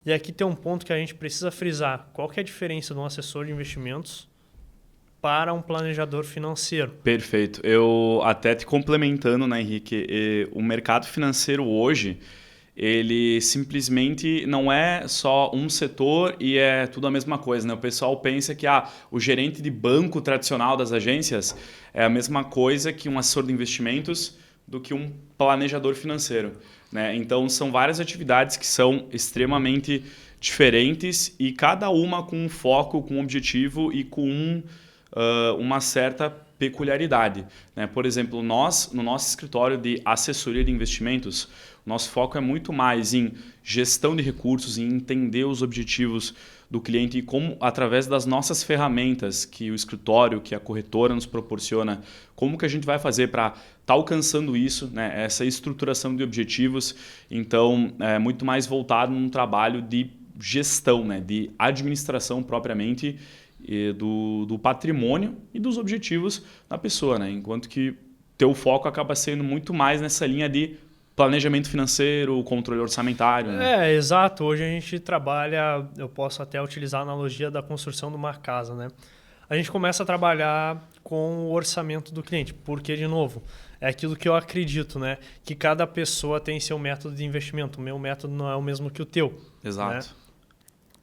E aqui tem um ponto que a gente precisa frisar. Qual que é a diferença de um assessor de investimentos para um planejador financeiro? Perfeito. Eu até te complementando, né, Henrique, o mercado financeiro hoje, ele simplesmente não é só um setor e é tudo a mesma coisa, né? O pessoal pensa que o gerente de banco tradicional das agências é a mesma coisa que um assessor de investimentos do que um planejador financeiro, né? Então, são várias atividades que são extremamente diferentes e cada uma com um foco, com um objetivo e com uma certa peculiaridade, né? Por exemplo, nós, no nosso escritório de assessoria de investimentos, nosso foco é muito mais em gestão de recursos, em entender os objetivos do cliente e como, através das nossas ferramentas que o escritório, que a corretora nos proporciona, como que a gente vai fazer para estar alcançando isso, né? Essa estruturação de objetivos. Então, é muito mais voltado num trabalho de gestão, né? De administração propriamente do patrimônio e dos objetivos da pessoa, né? Enquanto que teu foco acaba sendo muito mais nessa linha de planejamento financeiro, controle orçamentário, né? Exato. Hoje a gente trabalha, eu posso até utilizar a analogia da construção de uma casa, né? A gente começa a trabalhar com o orçamento do cliente, porque, de novo, é aquilo que eu acredito, né? Que cada pessoa tem seu método de investimento. O meu método não é o mesmo que o teu. Exato.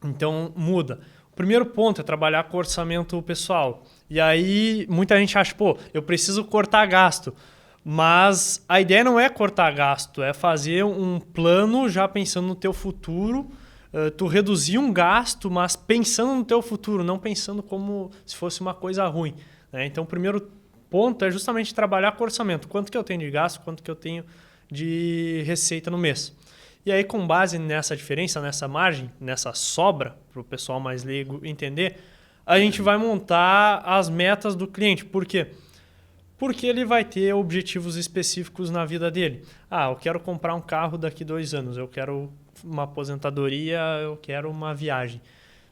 Né? Então, muda. O primeiro ponto é trabalhar com orçamento pessoal. E aí, muita gente acha, eu preciso cortar gasto. Mas a ideia não é cortar gasto, é fazer um plano já pensando no teu futuro, tu reduzir um gasto, mas pensando no teu futuro, não pensando como se fosse uma coisa ruim. Né? Então, o primeiro ponto é justamente trabalhar com orçamento. Quanto que eu tenho de gasto, quanto que eu tenho de receita no mês. E aí, com base nessa diferença, nessa margem, nessa sobra, para o pessoal mais leigo entender, a gente vai montar as metas do cliente. Por quê? Porque ele vai ter objetivos específicos na vida dele. Eu quero comprar um carro daqui 2 anos, eu quero uma aposentadoria, eu quero uma viagem.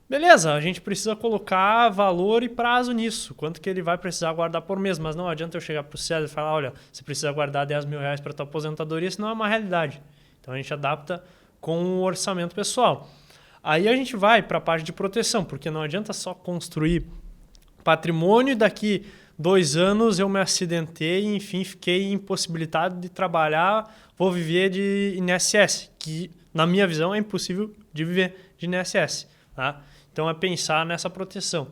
Beleza, a gente precisa colocar valor e prazo nisso. Quanto que ele vai precisar guardar por mês. Mas não adianta eu chegar para o César e falar, olha, você precisa guardar R$ 10.000 para a tua aposentadoria, isso não é uma realidade. Então a gente adapta com o orçamento pessoal. Aí a gente vai para a parte de proteção, porque não adianta só construir patrimônio e daqui 2 anos eu me acidentei e, enfim, fiquei impossibilitado de trabalhar, vou viver de INSS, que, na minha visão, é impossível de viver de INSS. Tá? Então, é pensar nessa proteção.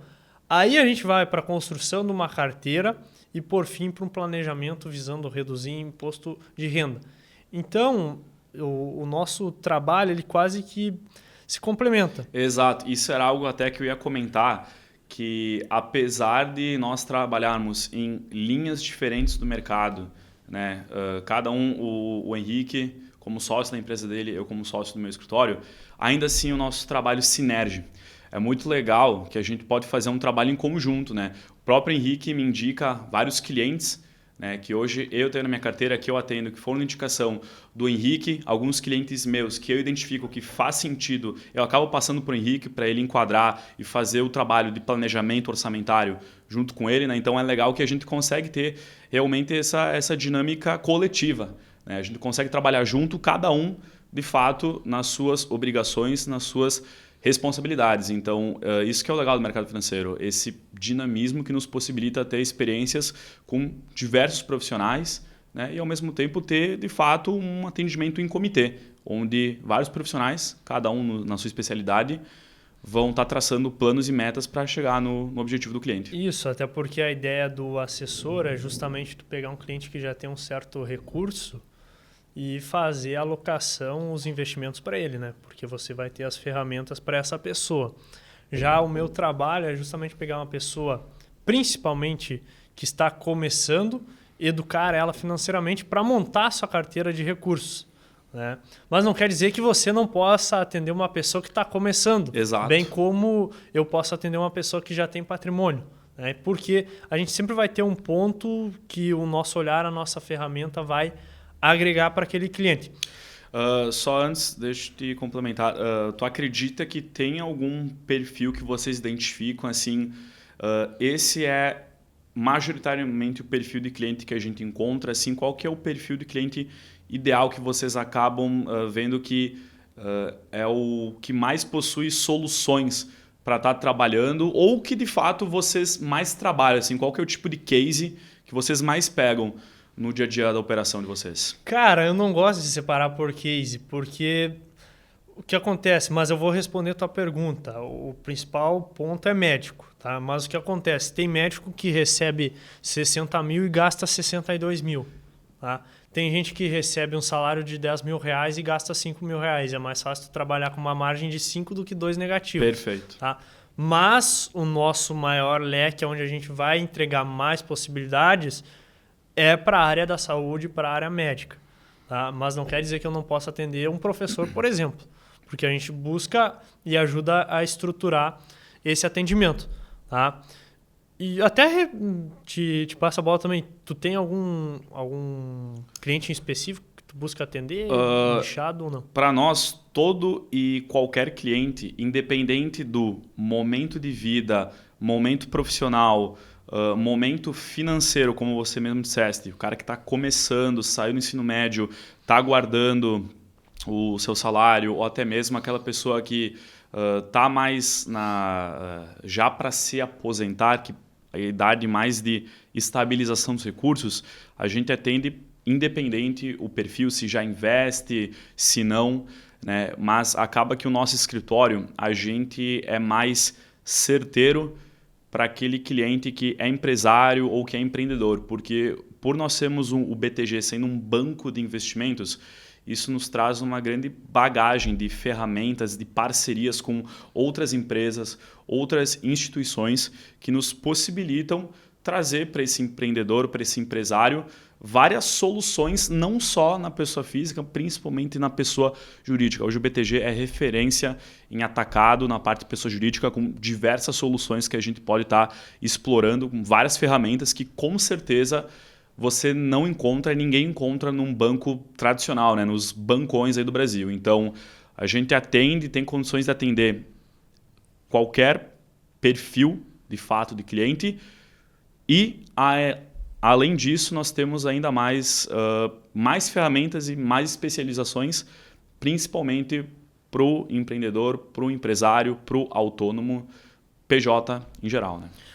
Aí a gente vai para a construção de uma carteira e, por fim, para um planejamento visando reduzir imposto de renda. Então, o nosso trabalho, ele quase que se complementa. Exato. Isso era algo até que eu ia comentar, que apesar de nós trabalharmos em linhas diferentes do mercado, né, cada um, o Henrique como sócio da empresa dele, eu como sócio do meu escritório, ainda assim o nosso trabalho sinerge. É muito legal que a gente pode fazer um trabalho em conjunto, né? O próprio Henrique me indica vários clientes, né, que hoje eu tenho na minha carteira, que eu atendo, que foram de indicação do Henrique, alguns clientes meus que eu identifico que faz sentido, eu acabo passando para o Henrique para ele enquadrar e fazer o trabalho de planejamento orçamentário junto com ele. Né? Então é legal que a gente consegue ter realmente essa dinâmica coletiva. Né? A gente consegue trabalhar junto, cada um, de fato, nas suas obrigações, nas suas responsabilidades. Então, isso que é o legal do mercado financeiro, esse dinamismo que nos possibilita ter experiências com diversos profissionais, né? E, ao mesmo tempo, ter, de fato, um atendimento em comitê, onde vários profissionais, cada um na sua especialidade, vão estar traçando planos e metas para chegar no objetivo do cliente. Isso, até porque a ideia do assessor é justamente tu pegar um cliente que já tem um certo recurso e fazer a alocação, os investimentos para ele, né? Porque você vai ter as ferramentas para essa pessoa. Já o meu trabalho é justamente pegar uma pessoa, principalmente que está começando, educar ela financeiramente para montar a sua carteira de recursos. Né? Mas não quer dizer que você não possa atender uma pessoa que está começando. Exato. Bem como eu posso atender uma pessoa que já tem patrimônio. Né? Porque a gente sempre vai ter um ponto que o nosso olhar, a nossa ferramenta vai agregar para aquele cliente. Só antes, deixa eu te complementar. Tu acredita que tem algum perfil que vocês identificam assim? Esse é majoritariamente o perfil de cliente que a gente encontra. Assim, qual que é o perfil de cliente ideal que vocês acabam vendo que é o que mais possui soluções para estar trabalhando ou que de fato vocês mais trabalham? Assim, qual que é o tipo de case que vocês mais pegam no dia a dia da operação de vocês? Cara, eu não gosto de separar por case, porque o que acontece, mas eu vou responder a tua pergunta. O principal ponto é médico, tá? Mas o que acontece? Tem médico que recebe 60 mil e gasta 62 mil, tá? Tem gente que recebe um salário de 10 mil reais e gasta 5 mil reais. É mais fácil tu trabalhar com uma margem de 5 do que 2 negativo. Perfeito. Tá? Mas o nosso maior leque, onde a gente vai entregar mais possibilidades, é para a área da saúde, para a área médica. Tá? Mas não quer dizer que eu não possa atender um professor, por exemplo. Porque a gente busca e ajuda a estruturar esse atendimento. Tá? E até te passo a bola também. Tu tem algum cliente em específico que tu busca atender, nichado ou não? Para nós, todo e qualquer cliente, independente do momento de vida, momento profissional, momento financeiro, como você mesmo disseste, o cara que está começando, saiu do ensino médio, está aguardando o seu salário, ou até mesmo aquela pessoa que está mais já para se aposentar, que a idade mais de estabilização dos recursos, a gente atende independente o perfil, se já investe, se não, né? Mas acaba que o nosso escritório, a gente é mais certeiro para aquele cliente que é empresário ou que é empreendedor, porque por nós sermos o BTG sendo um banco de investimentos, isso nos traz uma grande bagagem de ferramentas, de parcerias com outras empresas, outras instituições que nos possibilitam trazer para esse empreendedor, para esse empresário, várias soluções, não só na pessoa física, principalmente na pessoa jurídica. Hoje o BTG é referência em atacado na parte de pessoa jurídica, com diversas soluções que a gente pode estar explorando, com várias ferramentas que com certeza você não encontra, ninguém encontra num banco tradicional, né? Nos bancões aí do Brasil. Então, a gente atende, tem condições de atender qualquer perfil, de fato, de cliente. E, além disso, nós temos ainda mais ferramentas e mais especializações, principalmente para o empreendedor, para o empresário, para o autônomo, PJ em geral, né?